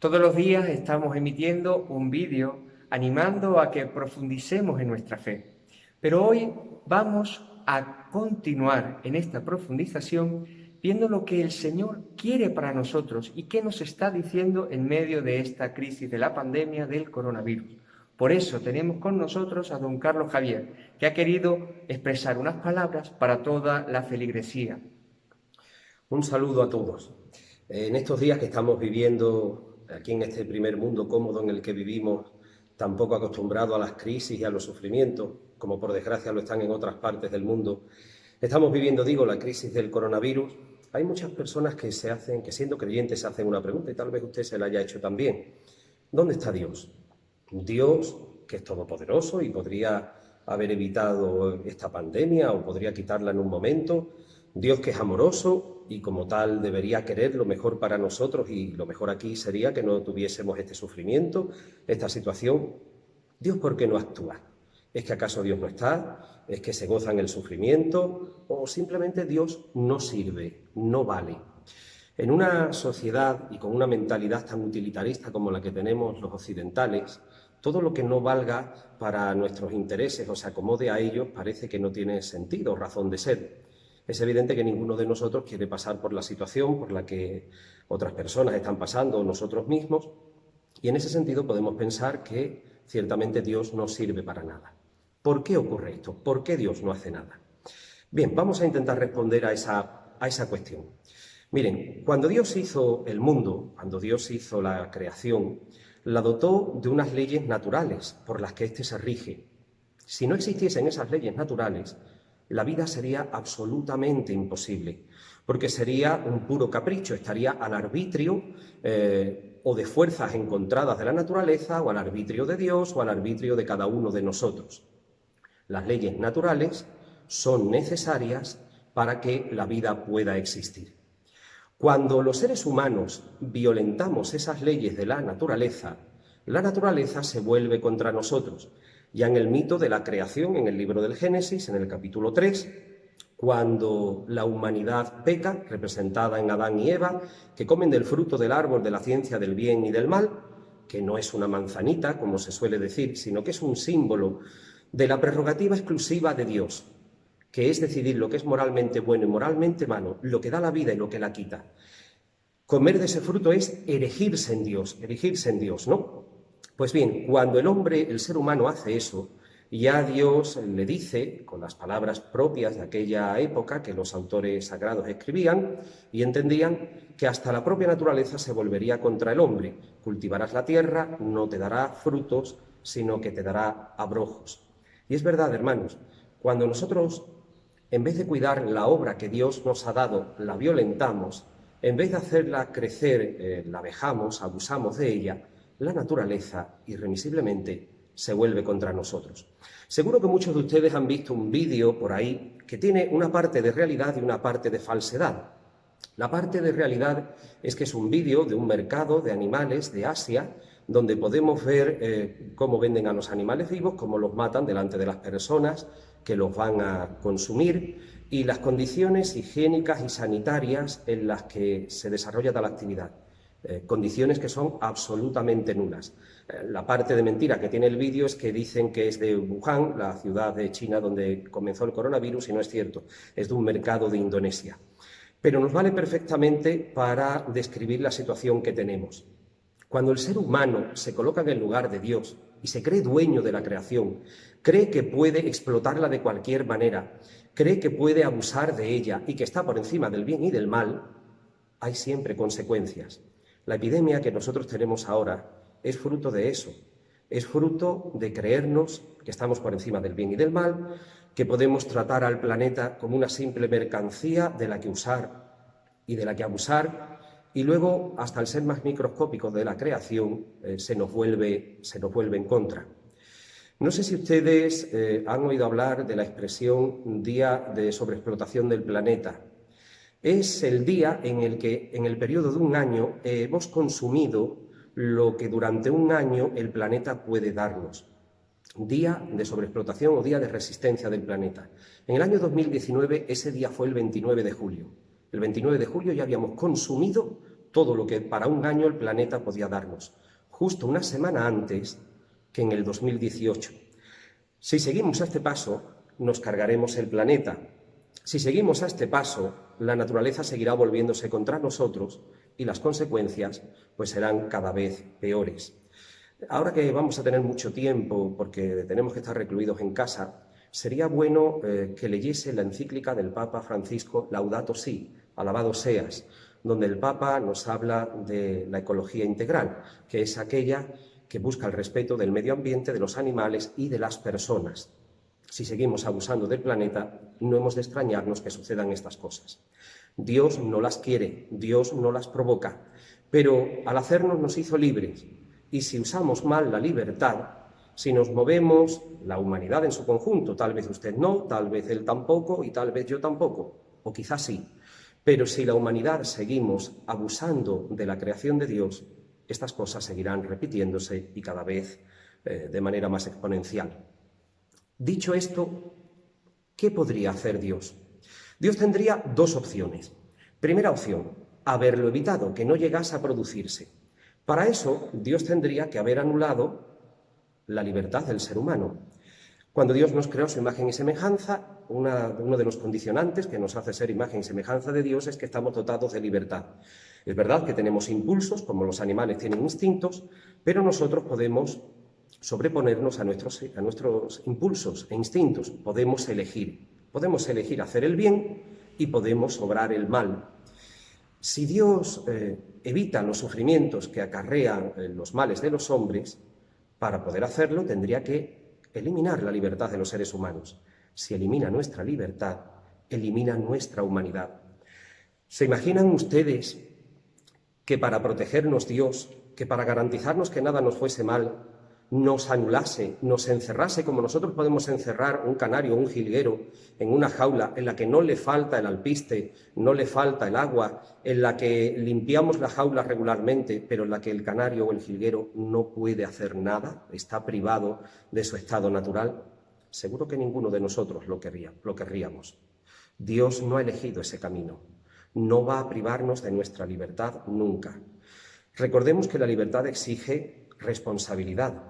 Todos los días estamos emitiendo un vídeo animando a que profundicemos en nuestra fe. Pero hoy vamos a continuar en esta profundización viendo lo que el Señor quiere para nosotros y qué nos está diciendo en medio de esta crisis de la pandemia del coronavirus. Por eso tenemos con nosotros a don Carlos Javier, que ha querido expresar unas palabras para toda la feligresía. Un saludo a todos. En estos días que estamos viviendo aquí en este primer mundo cómodo en el que vivimos, tan poco acostumbrado a las crisis y a los sufrimientos, como por desgracia lo están en otras partes del mundo, estamos viviendo, la crisis del coronavirus. Hay muchas personas que siendo creyentes se hacen una pregunta, y tal vez usted se la haya hecho también. ¿Dónde está Dios? Dios, que es todopoderoso y podría haber evitado esta pandemia o podría quitarla en un momento. Dios, que es amoroso y como tal debería querer lo mejor para nosotros, y lo mejor aquí sería que no tuviésemos este sufrimiento, esta situación. Dios, ¿por qué no actúa? ¿Es que acaso Dios no está? ¿Es que se goza en el sufrimiento? ¿O simplemente Dios no sirve, no vale? En una sociedad y con una mentalidad tan utilitarista como la que tenemos los occidentales, todo lo que no valga para nuestros intereses o se acomode a ellos parece que no tiene sentido o razón de ser. Es evidente que ninguno de nosotros quiere pasar por la situación por la que otras personas están pasando o nosotros mismos, y en ese sentido podemos pensar que ciertamente Dios no sirve para nada. ¿Por qué ocurre esto? ¿Por qué Dios no hace nada? Bien, vamos a intentar responder a esa cuestión. Miren, cuando Dios hizo el mundo, cuando Dios hizo la creación, la dotó de unas leyes naturales por las que éste se rige. Si no existiesen esas leyes naturales, la vida sería absolutamente imposible, porque sería un puro capricho, estaría al arbitrio o de fuerzas encontradas de la naturaleza, o al arbitrio de Dios, o al arbitrio de cada uno de nosotros. Las leyes naturales son necesarias para que la vida pueda existir. Cuando los seres humanos violentamos esas leyes de la naturaleza se vuelve contra nosotros. Ya en el mito de la creación, en el libro del Génesis, en el capítulo 3, cuando la humanidad peca, representada en Adán y Eva, que comen del fruto del árbol de la ciencia del bien y del mal, que no es una manzanita, como se suele decir, sino que es un símbolo de la prerrogativa exclusiva de Dios, que es decidir lo que es moralmente bueno y moralmente malo, lo que da la vida y lo que la quita. Comer de ese fruto es erigirse en Dios, ¿no? Pues bien, cuando el ser humano hace eso, ya Dios le dice, con las palabras propias de aquella época que los autores sagrados escribían y entendían, que hasta la propia naturaleza se volvería contra el hombre. Cultivarás la tierra, no te dará frutos, sino que te dará abrojos. Y es verdad, hermanos, cuando nosotros, en vez de cuidar la obra que Dios nos ha dado, la violentamos, en vez de hacerla crecer, la vejamos, abusamos de ella, la naturaleza irremisiblemente se vuelve contra nosotros. Seguro que muchos de ustedes han visto un vídeo por ahí que tiene una parte de realidad y una parte de falsedad. La parte de realidad es que es un vídeo de un mercado de animales de Asia, donde podemos ver cómo venden a los animales vivos, cómo los matan delante de las personas que los van a consumir, y las condiciones higiénicas y sanitarias en las que se desarrolla tal actividad. Condiciones que son absolutamente nulas. La parte de mentira que tiene el vídeo es que dicen que es de Wuhan, la ciudad de China donde comenzó el coronavirus, y no es cierto, es de un mercado de Indonesia. Pero nos vale perfectamente para describir la situación que tenemos. Cuando el ser humano se coloca en el lugar de Dios y se cree dueño de la creación, cree que puede explotarla de cualquier manera, cree que puede abusar de ella y que está por encima del bien y del mal, hay siempre consecuencias. La epidemia que nosotros tenemos ahora es fruto de eso, es fruto de creernos que estamos por encima del bien y del mal, que podemos tratar al planeta como una simple mercancía de la que usar y de la que abusar, y luego, hasta el ser más microscópico de la creación, se nos vuelve en contra. No sé si ustedes han oído hablar de la expresión Día de Sobreexplotación del Planeta. Es el día en el que, en el periodo de un año, hemos consumido lo que durante un año el planeta puede darnos. Día de sobreexplotación o día de resistencia del planeta. En el año 2019 ese día fue el 29 de julio. El 29 de julio ya habíamos consumido todo lo que para un año el planeta podía darnos, justo una semana antes que en el 2018. Si seguimos a este paso, nos cargaremos el planeta. Si seguimos a este paso, la naturaleza seguirá volviéndose contra nosotros y las consecuencias pues serán cada vez peores. Ahora que vamos a tener mucho tiempo, porque tenemos que estar recluidos en casa, sería bueno que leyese la encíclica del Papa Francisco Laudato Si, alabado seas, donde el Papa nos habla de la ecología integral, que es aquella que busca el respeto del medio ambiente, de los animales y de las personas. Si seguimos abusando del planeta, no hemos de extrañarnos que sucedan estas cosas. Dios no las quiere, Dios no las provoca, pero al hacernos nos hizo libres. Y si usamos mal la libertad, si nos movemos, la humanidad en su conjunto, tal vez usted no, tal vez él tampoco y tal vez yo tampoco, o quizás sí, pero si la humanidad seguimos abusando de la creación de Dios, estas cosas seguirán repitiéndose y cada vez de manera más exponencial. Dicho esto, ¿qué podría hacer Dios? Dios tendría dos opciones. Primera opción, haberlo evitado, que no llegase a producirse. Para eso, Dios tendría que haber anulado la libertad del ser humano. Cuando Dios nos creó su imagen y semejanza, uno de los condicionantes que nos hace ser imagen y semejanza de Dios es que estamos dotados de libertad. Es verdad que tenemos impulsos, como los animales tienen instintos, pero nosotros podemos sobreponernos a nuestros impulsos e instintos. Podemos elegir hacer el bien y podemos obrar el mal. Si Dios evita los sufrimientos que acarrean los males de los hombres, para poder hacerlo tendría que eliminar la libertad de los seres humanos. Si elimina nuestra libertad, elimina nuestra humanidad. ¿Se imaginan ustedes que para protegernos Dios, que para garantizarnos que nada nos fuese mal, nos anulase, nos encerrase como nosotros podemos encerrar un canario o un jilguero en una jaula en la que no le falta el alpiste, no le falta el agua, en la que limpiamos la jaula regularmente, pero en la que el canario o el jilguero no puede hacer nada, está privado de su estado natural? Seguro que ninguno de nosotros lo querríamos. Dios no ha elegido ese camino. No va a privarnos de nuestra libertad nunca. Recordemos que la libertad exige responsabilidad.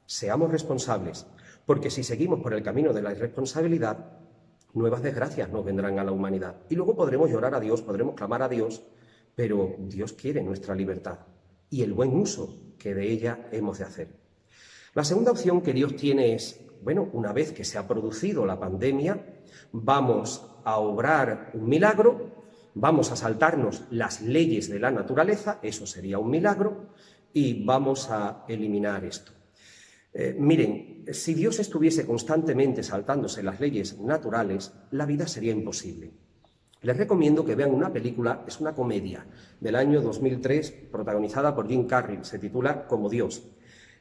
Seamos responsables, porque si seguimos por el camino de la irresponsabilidad, nuevas desgracias nos vendrán a la humanidad. Y luego podremos llorar a Dios, podremos clamar a Dios, pero Dios quiere nuestra libertad y el buen uso que de ella hemos de hacer. La segunda opción que Dios tiene es, una vez que se ha producido la pandemia, vamos a obrar un milagro, vamos a saltarnos las leyes de la naturaleza, eso sería un milagro, y vamos a eliminar esto. Miren, si Dios estuviese constantemente saltándose las leyes naturales, la vida sería imposible. Les recomiendo que vean una película, es una comedia del año 2003, protagonizada por Jim Carrey, se titula Como Dios.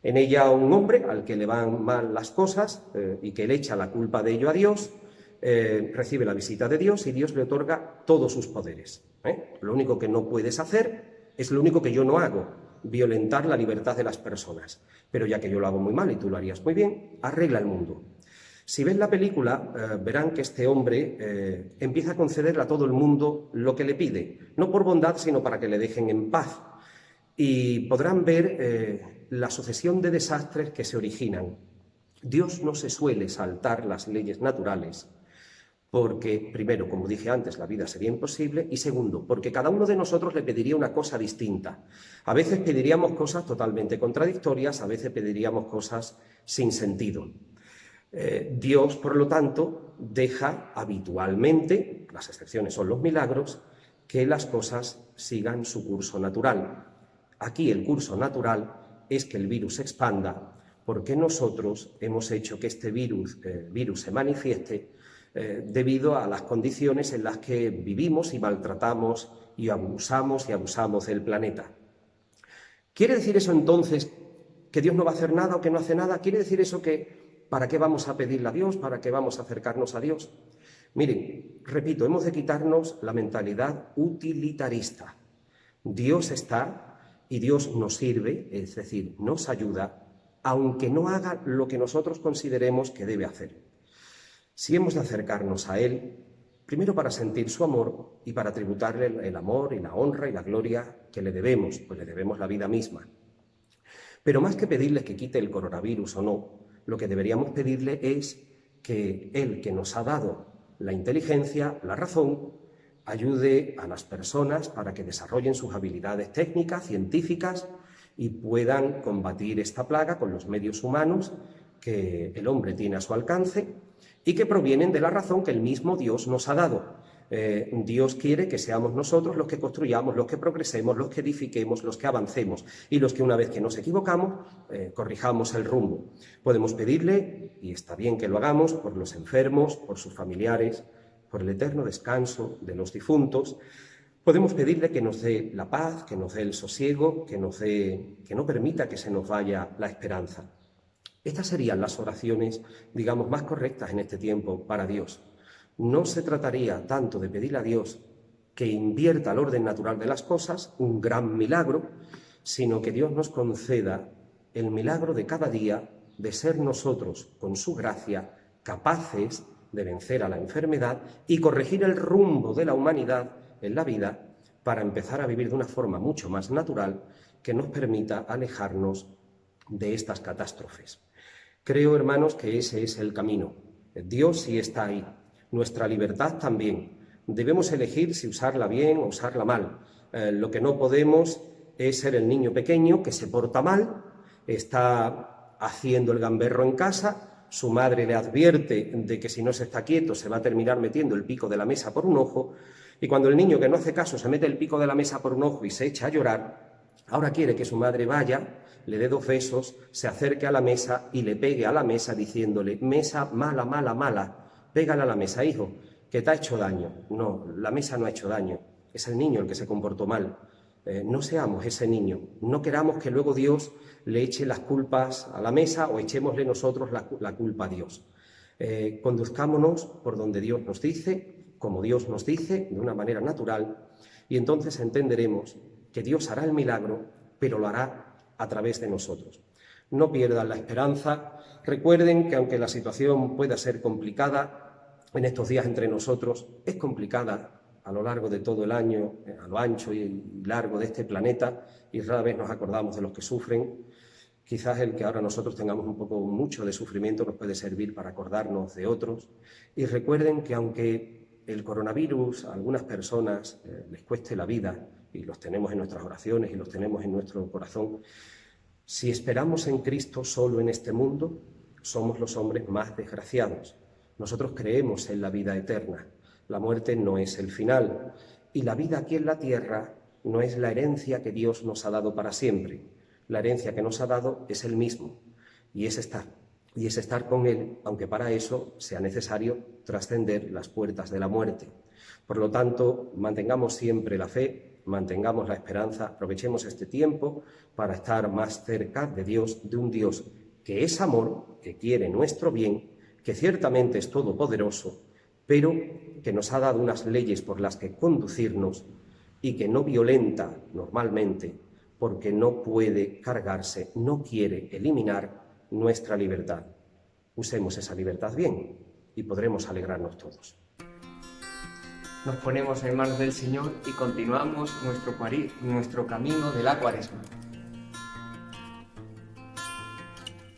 En ella un hombre al que le van mal las cosas y que le echa la culpa de ello a Dios, recibe la visita de Dios y Dios le otorga todos sus poderes. Lo único que no puedes hacer es lo único que yo no hago, violentar la libertad de las personas. Pero ya que yo lo hago muy mal y tú lo harías muy bien, arregla el mundo. Si ven la película, verán que este hombre empieza a concederle a todo el mundo lo que le pide, no por bondad, sino para que le dejen en paz. Y podrán ver la sucesión de desastres que se originan. Dios no se suele saltar las leyes naturales, porque, primero, como dije antes, la vida sería imposible, y segundo, porque cada uno de nosotros le pediría una cosa distinta. A veces pediríamos cosas totalmente contradictorias, a veces pediríamos cosas sin sentido. Dios, por lo tanto, deja habitualmente, las excepciones son los milagros, que las cosas sigan su curso natural. Aquí el curso natural es que el virus se expanda, porque nosotros hemos hecho que este virus se manifieste debido a las condiciones en las que vivimos y maltratamos y abusamos del planeta. ¿Quiere decir eso entonces que Dios no va a hacer nada o que no hace nada? ¿Quiere decir eso que para qué vamos a pedirle a Dios, para qué vamos a acercarnos a Dios? Miren, repito, hemos de quitarnos la mentalidad utilitarista. Dios está y Dios nos sirve, es decir, nos ayuda, aunque no haga lo que nosotros consideremos que debe hacer. Si hemos de acercarnos a Él, Primero para sentir su amor y para tributarle el amor y la honra y la gloria que le debemos, pues le debemos la vida misma. Pero más que pedirle que quite el coronavirus o no, lo que deberíamos pedirle es que Él, que nos ha dado la inteligencia, la razón, ayude a las personas para que desarrollen sus habilidades técnicas, científicas y puedan combatir esta plaga con los medios humanos que el hombre tiene a su alcance y que provienen de la razón que el mismo Dios nos ha dado. Dios quiere que seamos nosotros los que construyamos, los que progresemos, los que edifiquemos, los que avancemos y los que una vez que nos equivocamos, corrijamos el rumbo. Podemos pedirle, y está bien que lo hagamos, por los enfermos, por sus familiares, por el eterno descanso de los difuntos. Podemos pedirle que nos dé la paz, que nos dé el sosiego, que no permita que se nos vaya la esperanza. Estas serían las oraciones, digamos, más correctas en este tiempo para Dios. No se trataría tanto de pedirle a Dios que invierta el orden natural de las cosas, un gran milagro, sino que Dios nos conceda el milagro de cada día de ser nosotros, con su gracia, capaces de vencer a la enfermedad y corregir el rumbo de la humanidad en la vida para empezar a vivir de una forma mucho más natural que nos permita alejarnos de estas catástrofes. Creo, hermanos, que ese es el camino. Dios sí está ahí. Nuestra libertad también. Debemos elegir si usarla bien o usarla mal. Lo que no podemos es ser el niño pequeño que se porta mal, está haciendo el gamberro en casa, su madre le advierte de que si no se está quieto se va a terminar metiendo el pico de la mesa por un ojo, y cuando el niño que no hace caso se mete el pico de la mesa por un ojo y se echa a llorar, ahora quiere que su madre vaya, le dé 2 besos, se acerque a la mesa y le pegue a la mesa diciéndole: mesa mala, mala, mala. Pégale a la mesa, hijo, que te ha hecho daño. No, la mesa no ha hecho daño, es el niño el que se comportó mal. No seamos ese niño, no queramos que luego Dios le eche las culpas a la mesa o echémosle nosotros la culpa a Dios. Conduzcámonos por donde Dios nos dice, como Dios nos dice, de una manera natural, y entonces entenderemos que Dios hará el milagro, pero lo hará a través de nosotros. No pierdan la esperanza. Recuerden que aunque la situación pueda ser complicada, en estos días entre nosotros es complicada a lo largo de todo el año, a lo ancho y largo de este planeta, y rara vez nos acordamos de los que sufren. Quizás el que ahora nosotros tengamos mucho de sufrimiento nos puede servir para acordarnos de otros. Y recuerden que aunque el coronavirus a algunas personas les cueste la vida, y los tenemos en nuestras oraciones y los tenemos en nuestro corazón, si esperamos en Cristo solo en este mundo, somos los hombres más desgraciados. Nosotros creemos en la vida eterna. La muerte no es el final. Y la vida aquí en la tierra no es la herencia que Dios nos ha dado para siempre. La herencia que nos ha dado es Él mismo. Y es estar con Él, aunque para eso sea necesario trascender las puertas de la muerte. Por lo tanto, mantengamos siempre la fe, mantengamos la esperanza, aprovechemos este tiempo para estar más cerca de Dios, de un Dios que es amor, que quiere nuestro bien, que ciertamente es todopoderoso, pero que nos ha dado unas leyes por las que conducirnos y que no violenta normalmente porque no puede cargarse, no quiere eliminar nuestra libertad. Usemos esa libertad bien y podremos alegrarnos todos. Nos ponemos en manos del Señor y continuamos nuestro camino de la Cuaresma.